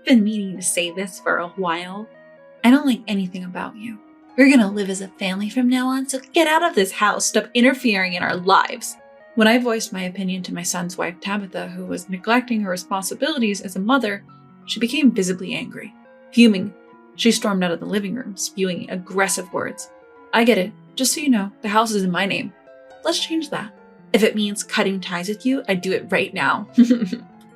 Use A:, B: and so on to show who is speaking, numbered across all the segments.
A: been meaning to say this for a while. I don't like anything about you. We're gonna live as a family from now on, so get out of this house. Stop interfering in our lives. When I voiced my opinion to my son's wife, Tabitha, who was neglecting her responsibilities as a mother, she became visibly angry. Fuming, she stormed out of the living room, spewing aggressive words. I get it. Just so you know, the house is in my name. Let's change that. If it means cutting ties with you, I'd do it right now.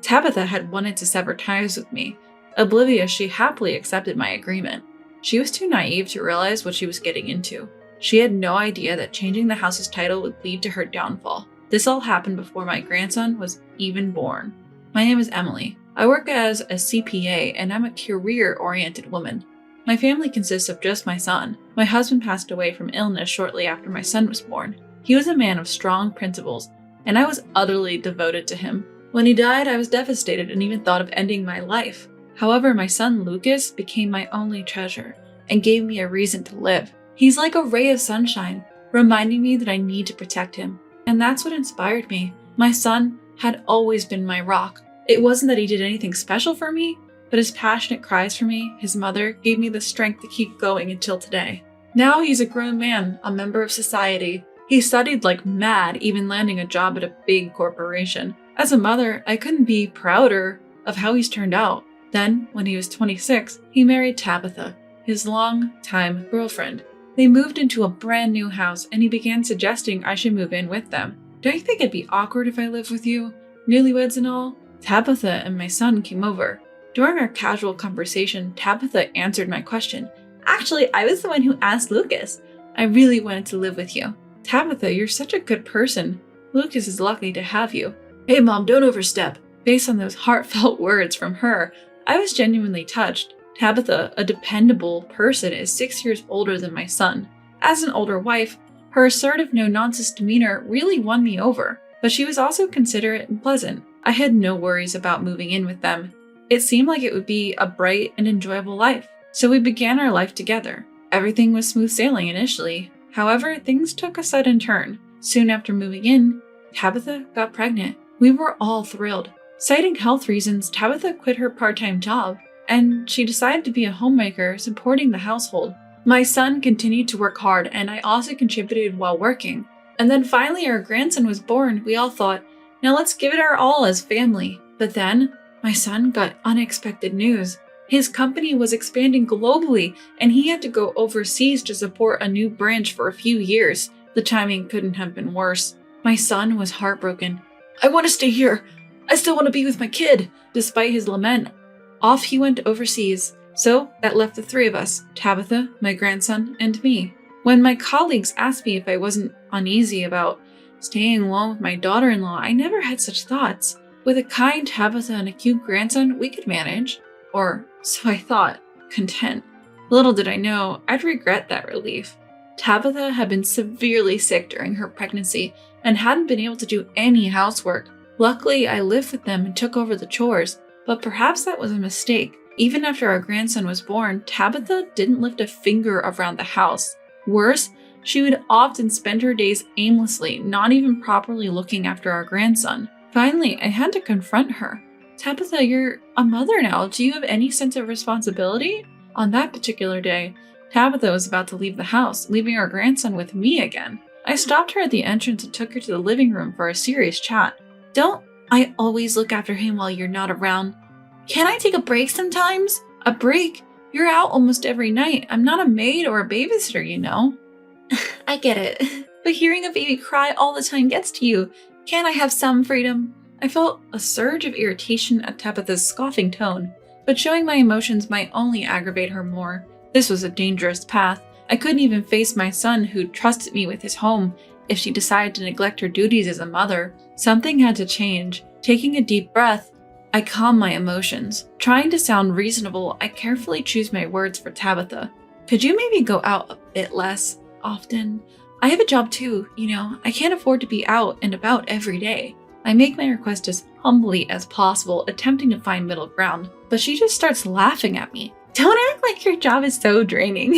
A: Tabitha had wanted to sever ties with me. Oblivious, she happily accepted my agreement. She was too naive to realize what she was getting into. She had no idea that changing the house's title would lead to her downfall. This all happened before my grandson was even born. My name is Emily. I work as a CPA and I'm a career-oriented woman. My family consists of just my son. My husband passed away from illness shortly after my son was born. He was a man of strong principles, and I was utterly devoted to him. When he died, I was devastated and even thought of ending my life. However, my son Lucas became my only treasure and gave me a reason to live. He's like a ray of sunshine, reminding me that I need to protect him. And that's what inspired me. My son had always been my rock. It wasn't that he did anything special for me, but his passionate cries for me, his mother, gave me the strength to keep going until today. Now he's a grown man, a member of society. He studied like mad, even landing a job at a big corporation. As a mother, I couldn't be prouder of how he's turned out. Then, when he was 26, he married Tabitha, his long-time girlfriend. They moved into a brand new house and he began suggesting I should move in with them. Don't you think it'd be awkward if I lived with you? Newlyweds and all? Tabitha and my son came over. During our casual conversation, Tabitha answered my question. Actually, I was the one who asked Lucas. I really wanted to live with you. Tabitha, you're such a good person. Lucas is lucky to have you. Hey mom, don't overstep. Based on those heartfelt words from her, I was genuinely touched. Tabitha, a dependable person, is 6 years older than my son. As an older wife, her assertive no-nonsense demeanor really won me over, but she was also considerate and pleasant. I had no worries about moving in with them. It seemed like it would be a bright and enjoyable life, so we began our life together. Everything was smooth sailing initially. However, things took a sudden turn. Soon after moving in, Tabitha got pregnant. We were all thrilled. Citing health reasons, Tabitha quit her part-time job, and she decided to be a homemaker, supporting the household. My son continued to work hard, and I also contributed while working. And then finally our grandson was born. We all thought, now let's give it our all as family. But then, my son got unexpected news. His company was expanding globally, and he had to go overseas to support a new branch for a few years. The timing couldn't have been worse. My son was heartbroken. I want to stay here. I still want to be with my kid. Despite his lament, off he went overseas. So that left the three of us, Tabitha, my grandson, and me. When my colleagues asked me if I wasn't uneasy about staying alone with my daughter-in-law, I never had such thoughts. With a kind Tabitha and a cute grandson, we could manage. Or so I thought, content. Little did I know, I'd regret that relief. Tabitha had been severely sick during her pregnancy and hadn't been able to do any housework. Luckily, I lived with them and took over the chores, but perhaps that was a mistake. Even after our grandson was born, Tabitha didn't lift a finger around the house. Worse, she would often spend her days aimlessly, not even properly looking after our grandson. Finally, I had to confront her. Tabitha, you're a mother now. Do you have any sense of responsibility? On that particular day, Tabitha was about to leave the house, leaving our grandson with me again. I stopped her at the entrance and took her to the living room for a serious chat. Don't I always look after him while you're not around? Can I take a break sometimes? A break? You're out almost every night. I'm not a maid or a babysitter, you know. I get it. But hearing a baby cry all the time gets to you. Can't I have some freedom? I felt a surge of irritation at Tabitha's scoffing tone, but showing my emotions might only aggravate her more. This was a dangerous path. I couldn't even face my son, who trusted me with his home, if she decided to neglect her duties as a mother. Something had to change. Taking a deep breath, I calmed my emotions. Trying to sound reasonable, I carefully choose my words for Tabitha. Could you maybe go out a bit less often? I have a job too, you know. I can't afford to be out and about every day. I make my request as humbly as possible, attempting to find middle ground, but she just starts laughing at me. Don't act like your job is so draining.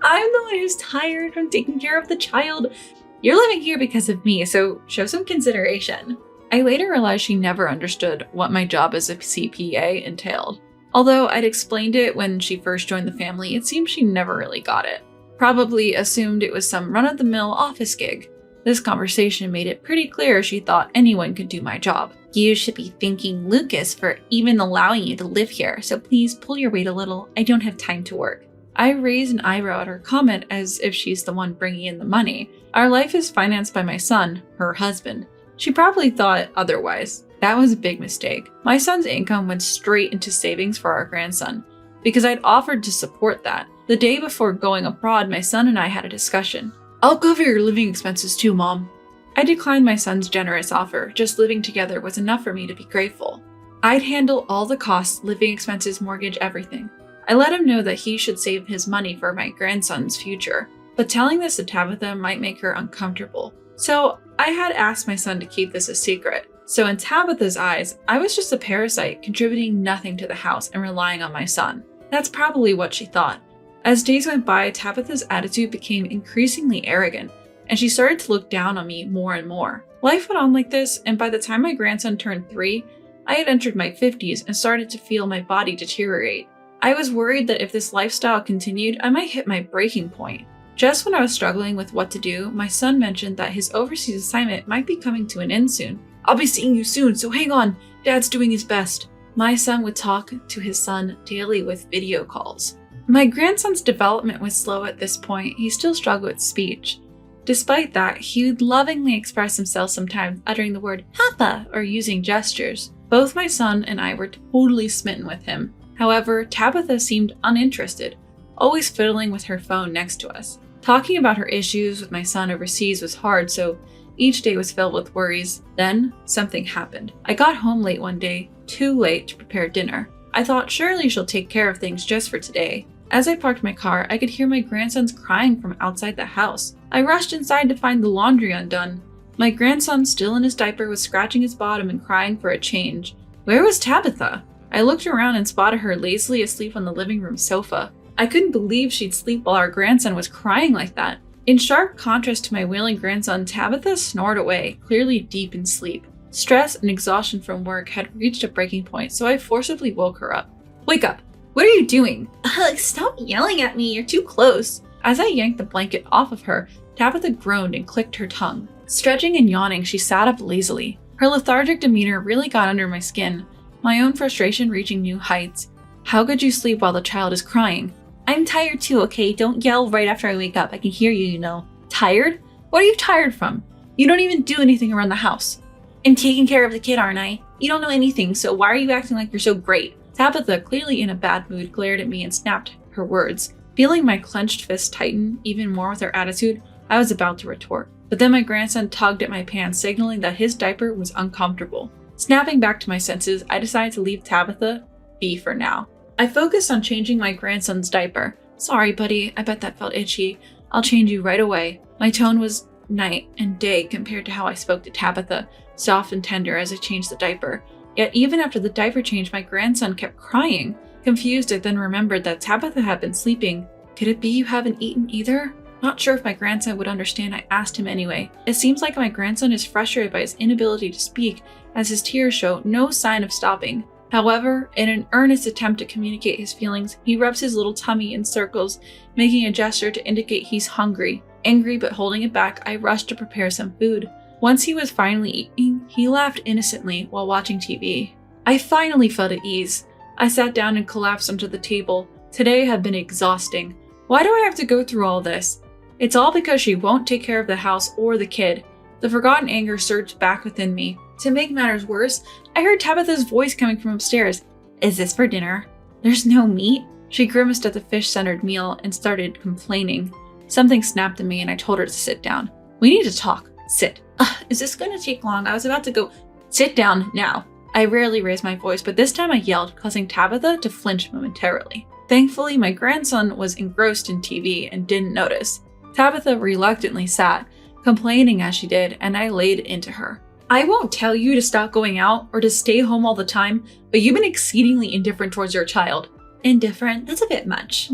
A: I'm the one who's tired from taking care of the child. You're living here because of me, so show some consideration. I later realized she never understood what my job as a CPA entailed. Although I'd explained it when she first joined the family, it seems she never really got it. Probably assumed it was some run-of-the-mill office gig. This conversation made it pretty clear she thought anyone could do my job. You should be thanking Lucas for even allowing you to live here, so please pull your weight a little. I don't have time to work. I raised an eyebrow at her comment as if she's the one bringing in the money. Our life is financed by my son, her husband. She probably thought otherwise. That was a big mistake. My son's income went straight into savings for our grandson, because I'd offered to support that. The day before going abroad, my son and I had a discussion. I'll cover your living expenses too, Mom. I declined my son's generous offer. Just living together was enough for me to be grateful. I'd handle all the costs, living expenses, mortgage, everything. I let him know that he should save his money for my grandson's future, but telling this to Tabitha might make her uncomfortable. So I had asked my son to keep this a secret. So in Tabitha's eyes, I was just a parasite, contributing nothing to the house and relying on my son. That's probably what she thought. As days went by, Tabitha's attitude became increasingly arrogant, and she started to look down on me more and more. Life went on like this, and by the time my grandson turned 3, I had entered my 50s and started to feel my body deteriorate. I was worried that if this lifestyle continued, I might hit my breaking point. Just when I was struggling with what to do, my son mentioned that his overseas assignment might be coming to an end soon. I'll be seeing you soon, so hang on, Dad's doing his best. My son would talk to his son daily with video calls. My grandson's development was slow at this point. He still struggled with speech. Despite that, he would lovingly express himself sometimes, uttering the word Papa or using gestures. Both my son and I were totally smitten with him. However, Tabitha seemed uninterested, always fiddling with her phone next to us. Talking about her issues with my son overseas was hard, so each day was filled with worries. Then, something happened. I got home late one day, too late to prepare dinner. I thought surely she'll take care of things just for today. As I parked my car, I could hear my grandson's crying from outside the house. I rushed inside to find the laundry undone. My grandson, still in his diaper, was scratching his bottom and crying for a change. Where was Tabitha? I looked around and spotted her lazily asleep on the living room sofa. I couldn't believe she'd sleep while our grandson was crying like that. In sharp contrast to my wailing grandson, Tabitha snored away, clearly deep in sleep. Stress and exhaustion from work had reached a breaking point, so I forcibly woke her up. Wake up! What are you doing? Stop yelling at me, you're too close. As I yanked the blanket off of her, Tabitha groaned and clicked her tongue. Stretching and yawning, she sat up lazily. Her lethargic demeanor really got under my skin, my own frustration reaching new heights. How could you sleep while the child is crying? I'm tired too, okay? Don't yell right after I wake up. I can hear you, you know. Tired? What are you tired from? You don't even do anything around the house. I'm taking care of the kid, aren't I? You don't know anything, so why are you acting like you're so great? Tabitha, clearly in a bad mood, glared at me and snapped her words. Feeling my clenched fist tighten even more with her attitude, I was about to retort. But then my grandson tugged at my pants, signaling that his diaper was uncomfortable. Snapping back to my senses, I decided to leave Tabitha be for now. I focused on changing my grandson's diaper. Sorry, buddy, I bet that felt itchy. I'll change you right away. My tone was night and day compared to how I spoke to Tabitha, soft and tender as I changed the diaper. Yet even after the diaper change, my grandson kept crying. Confused, I then remembered that Tabitha had been sleeping. Could it be you haven't eaten either? Not sure if my grandson would understand, I asked him anyway. It seems like my grandson is frustrated by his inability to speak, as his tears show no sign of stopping. However, in an earnest attempt to communicate his feelings, he rubs his little tummy in circles, making a gesture to indicate he's hungry. Angry but holding it back, I rushed to prepare some food. Once he was finally eating, he laughed innocently while watching TV. I finally felt at ease. I sat down and collapsed onto the table. Today had been exhausting. Why do I have to go through all this? It's all because she won't take care of the house or the kid. The forgotten anger surged back within me. To make matters worse, I heard Tabitha's voice coming from upstairs. Is this for dinner? There's no meat? She grimaced at the fish-centered meal and started complaining. Something snapped at me and I told her to sit down. We need to talk. Sit. Is this going to take long? I was about to go. Sit down now. I rarely raised my voice, but this time I yelled, causing Tabitha to flinch momentarily. Thankfully, my grandson was engrossed in TV and didn't notice. Tabitha reluctantly sat, complaining as she did, and I laid into her. I won't tell you to stop going out or to stay home all the time, but you've been exceedingly indifferent towards your child. Indifferent? That's a bit much.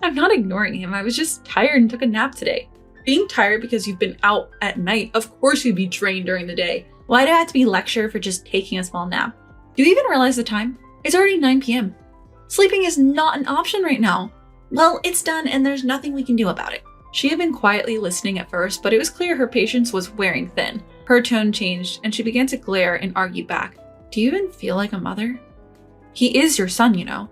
A: I'm not ignoring him. I was just tired and took a nap today. Being tired because you've been out at night, of course you'd be drained during the day. Why do I have to be lectured for just taking a small nap? Do you even realize the time? It's already 9 p.m. Sleeping is not an option right now. Well, it's done and there's nothing we can do about it. She had been quietly listening at first, but it was clear her patience was wearing thin. Her tone changed and she began to glare and argue back. Do you even feel like a mother? He is your son, you know.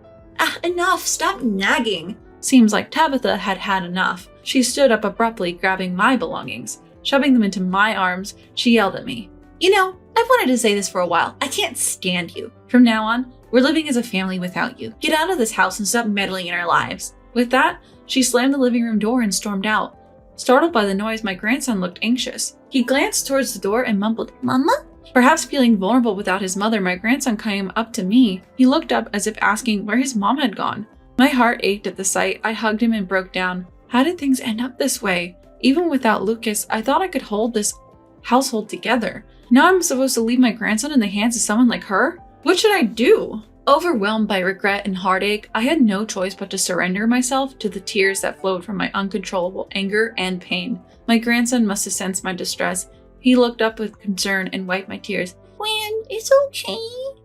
A: Enough, stop nagging. Seems like Tabitha had had enough. She stood up abruptly, grabbing my belongings. Shoving them into my arms, she yelled at me. You know, I've wanted to say this for a while. I can't stand you. From now on, we're living as a family without you. Get out of this house and stop meddling in our lives. With that, she slammed the living room door and stormed out. Startled by the noise, my grandson looked anxious. He glanced towards the door and mumbled, Mama? Perhaps feeling vulnerable without his mother, my grandson came up to me. He looked up as if asking where his mom had gone. My heart ached at the sight. I hugged him and broke down. How did things end up this way? Even without Lucas, I thought I could hold this household together. Now I'm supposed to leave my grandson in the hands of someone like her? What should I do? Overwhelmed by regret and heartache, I had no choice but to surrender myself to the tears that flowed from my uncontrollable anger and pain. My grandson must have sensed my distress. He looked up with concern and wiped my tears. Gwen, it's okay,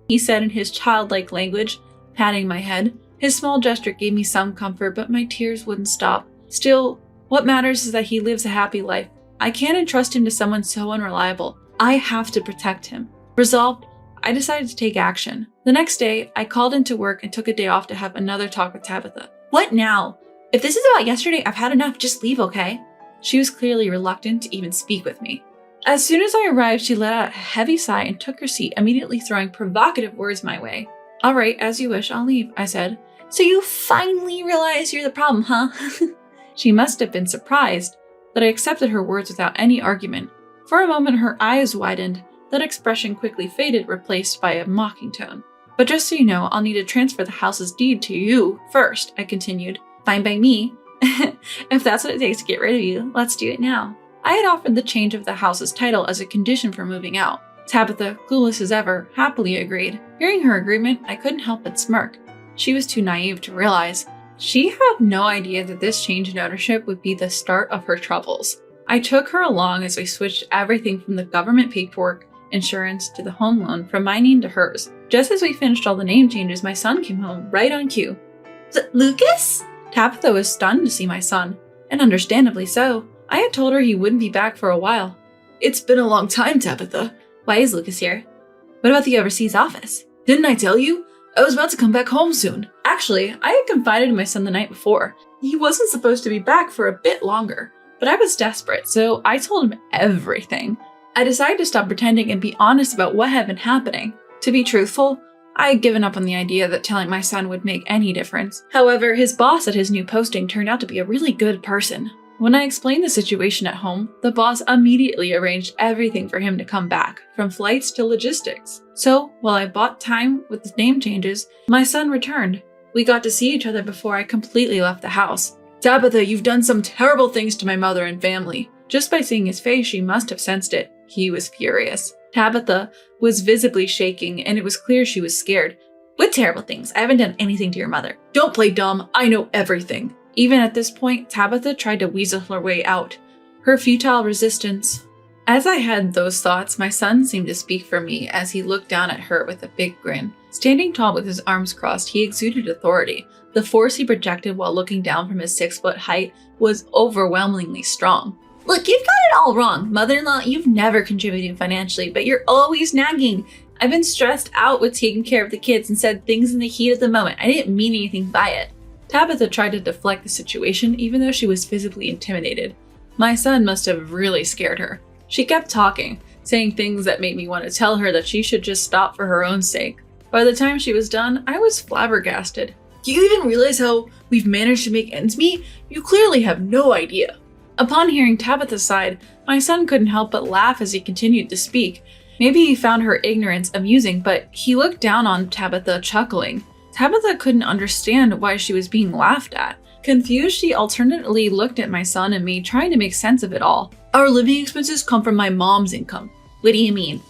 A: he said in his childlike language, patting my head. His small gesture gave me some comfort, but my tears wouldn't stop. Still, what matters is that he lives a happy life. I can't entrust him to someone so unreliable. I have to protect him. Resolved, I decided to take action. The next day, I called into work and took a day off to have another talk with Tabitha. What now? If this is about yesterday, I've had enough. Just leave, okay? She was clearly reluctant to even speak with me. As soon as I arrived, she let out a heavy sigh and took her seat, immediately throwing provocative words my way. All right, as you wish, I'll leave, I said. So you finally realize you're the problem, huh? She must have been surprised that I accepted her words without any argument. For a moment, her eyes widened. That expression quickly faded, replaced by a mocking tone. But just so you know, I'll need to transfer the house's deed to you first, I continued. Fine by me. If that's what it takes to get rid of you, let's do it now. I had offered the change of the house's title as a condition for moving out. Tabitha, clueless as ever, happily agreed. Hearing her agreement, I couldn't help but smirk. She was too naive to realize. She had no idea that this change in ownership would be the start of her troubles. I took her along as we switched everything from the government paperwork, insurance, to the home loan, from my name to hers. Just as we finished all the name changes, my son came home right on cue. Lucas? Tabitha was stunned to see my son, and understandably so. I had told her he wouldn't be back for a while. It's been a long time, Tabitha. Why is Lucas here? What about the overseas office? Didn't I tell you? I was about to come back home soon. Actually, I had confided in my son the night before. He wasn't supposed to be back for a bit longer, but I was desperate, so I told him everything. I decided to stop pretending and be honest about what had been happening. To be truthful, I had given up on the idea that telling my son would make any difference. However, his boss at his new posting turned out to be a really good person. When I explained the situation at home, the boss immediately arranged everything for him to come back, from flights to logistics. So, while I bought time with the name changes, my son returned. We got to see each other before I completely left the house. Tabitha, you've done some terrible things to my mother and family. Just by seeing his face, she must have sensed it. He was furious. Tabitha was visibly shaking, and it was clear she was scared. What terrible things? I haven't done anything to your mother. Don't play dumb. I know everything. Even at this point, Tabitha tried to weasel her way out. Her futile resistance. As I had those thoughts, my son seemed to speak for me as he looked down at her with a big grin. Standing tall with his arms crossed, he exuded authority. The force he projected while looking down from his 6-foot height was overwhelmingly strong. Look, you've got it all wrong. Mother-in-law, you've never contributed financially, but you're always nagging. I've been stressed out with taking care of the kids and said things in the heat of the moment. I didn't mean anything by it. Tabitha tried to deflect the situation, even though she was visibly intimidated. My son must have really scared her. She kept talking, saying things that made me want to tell her that she should just stop for her own sake. By the time she was done, I was flabbergasted. Do you even realize how we've managed to make ends meet? You clearly have no idea. Upon hearing Tabitha's side, my son couldn't help but laugh as he continued to speak. Maybe he found her ignorance amusing, but he looked down on Tabitha, chuckling. Tabitha couldn't understand why she was being laughed at. Confused, she alternately looked at my son and me, trying to make sense of it all. Our living expenses come from my mom's income. What do you mean?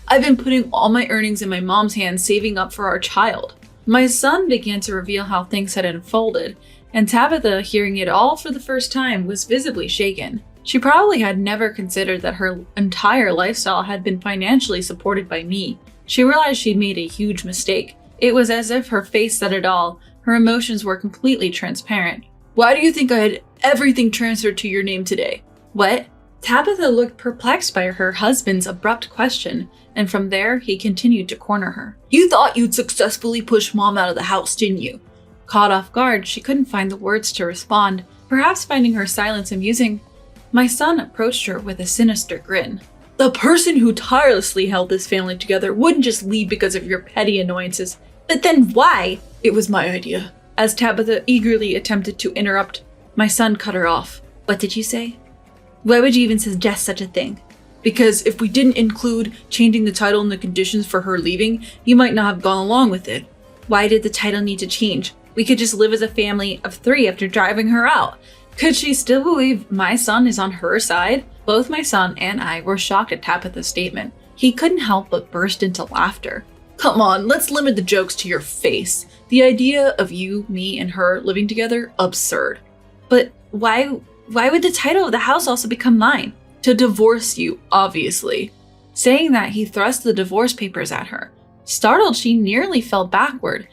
A: I've been putting all my earnings in my mom's hands, saving up for our child. My son began to reveal how things had unfolded, and Tabitha, hearing it all for the first time, was visibly shaken. She probably had never considered that her entire lifestyle had been financially supported by me. She realized she'd made a huge mistake. It was as if her face said it all. Her emotions were completely transparent. Why do you think I had everything transferred to your name today? What? Tabitha looked perplexed by her husband's abrupt question, and from there, he continued to corner her. You thought you'd successfully push Mom out of the house, didn't you? Caught off guard, she couldn't find the words to respond, perhaps finding her silence amusing. My son approached her with a sinister grin. The person who tirelessly held this family together wouldn't just leave because of your petty annoyances. But then why? It was my idea. As Tabitha eagerly attempted to interrupt, my son cut her off. What did you say? Why would you even suggest such a thing? Because if we didn't include changing the title and the conditions for her leaving, you might not have gone along with it. Why did the title need to change? We could just live as a family of 3 after driving her out. Could she still believe my son is on her side? Both my son and I were shocked at Tabitha's statement. He couldn't help but burst into laughter. Come on, let's limit the jokes to your face. The idea of you, me, and her living together, absurd. But why would the title of the house also become mine? To divorce you, obviously. Saying that, he thrust the divorce papers at her. Startled, she nearly fell backward.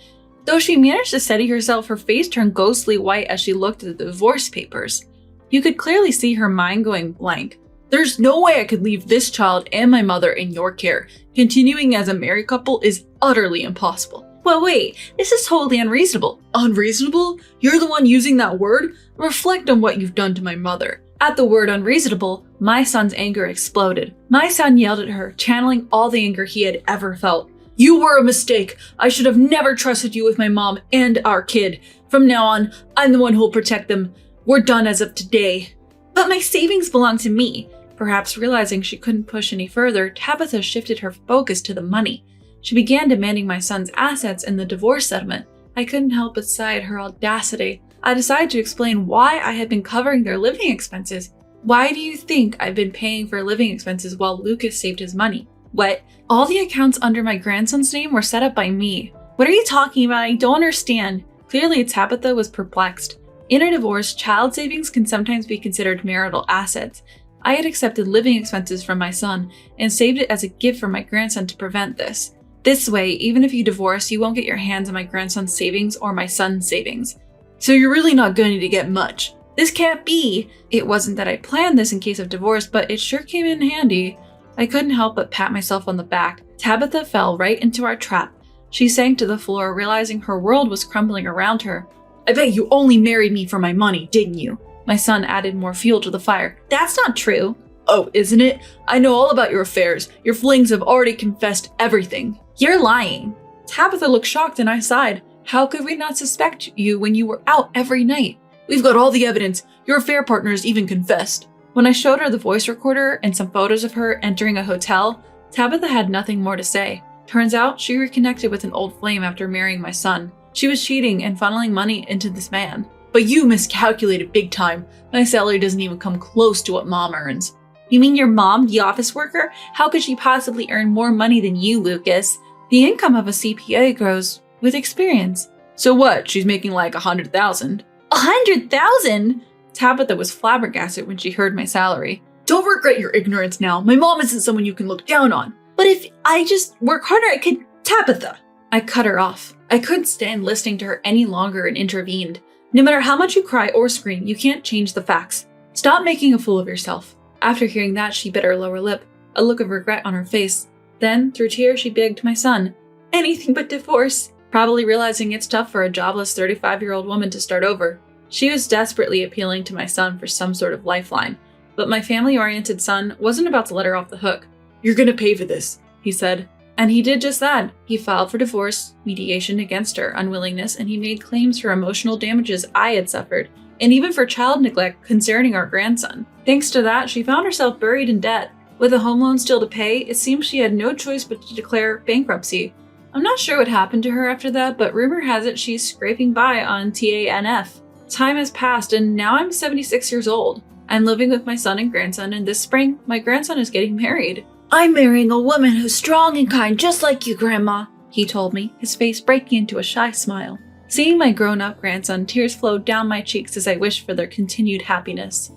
A: Though she managed to steady herself, her face turned ghostly white as she looked at the divorce papers. You could clearly see her mind going blank. There's no way I could leave this child and my mother in your care. Continuing as a married couple is utterly impossible. Well, wait, this is totally unreasonable. Unreasonable? You're the one using that word? Reflect on what you've done to my mother. At the word unreasonable, my son's anger exploded. My son yelled at her, channeling all the anger he had ever felt. You were a mistake. I should have never trusted you with my mom and our kid. From now on, I'm the one who'll protect them. We're done as of today. But my savings belong to me. Perhaps realizing she couldn't push any further, Tabitha shifted her focus to the money. She began demanding my son's assets in the divorce settlement. I couldn't help but sigh at her audacity. I decided to explain why I had been covering their living expenses. Why do you think I've been paying for living expenses while Lucas saved his money? What? All the accounts under my grandson's name were set up by me. What are you talking about? I don't understand. Clearly, Tabitha was perplexed. In a divorce, child savings can sometimes be considered marital assets. I had accepted living expenses from my son and saved it as a gift for my grandson to prevent this. This way, even if you divorce, you won't get your hands on my grandson's savings or my son's savings. So you're really not going to get much. This can't be. It wasn't that I planned this in case of divorce, but it sure came in handy. I couldn't help but pat myself on the back. Tabitha fell right into our trap. She sank to the floor, realizing her world was crumbling around her. I bet you only married me for my money, didn't you? My son added more fuel to the fire. That's not true. Oh, isn't it? I know all about your affairs. Your flings have already confessed everything. You're lying. Tabitha looked shocked and I sighed. How could we not suspect you when you were out every night? We've got all the evidence. Your affair partners even confessed. When I showed her the voice recorder and some photos of her entering a hotel, Tabitha had nothing more to say. Turns out she reconnected with an old flame after marrying my son. She was cheating and funneling money into this man. But you miscalculated big time. My salary doesn't even come close to what Mom earns. You mean your mom, the office worker? How could she possibly earn more money than you, Lucas? The income of a CPA grows with experience. So what? She's making like $100,000. $100,000? Tabitha was flabbergasted when she heard my salary. Don't regret your ignorance now. My mom isn't someone you can look down on. But if I just work harder, I could... Tabitha! I cut her off. I couldn't stand listening to her any longer and intervened. No matter how much you cry or scream, you can't change the facts. Stop making a fool of yourself. After hearing that, she bit her lower lip, a look of regret on her face. Then, through tears, she begged my son, anything but divorce, probably realizing it's tough for a jobless 35-year-old woman to start over. She was desperately appealing to my son for some sort of lifeline, but my family-oriented son wasn't about to let her off the hook. You're gonna pay for this, he said. And he did just that. He filed for divorce, mediation against her unwillingness, and he made claims for emotional damages I had suffered, and even for child neglect concerning our grandson. Thanks to that, she found herself buried in debt. With a home loan still to pay, it seems she had no choice but to declare bankruptcy. I'm not sure what happened to her after that, but rumor has it she's scraping by on TANF. Time has passed, and now I'm 76 years old. I'm living with my son and grandson, and this spring, my grandson is getting married. I'm marrying a woman who's strong and kind, just like you, Grandma, he told me, his face breaking into a shy smile. Seeing my grown-up grandson, tears flowed down my cheeks as I wished for their continued happiness.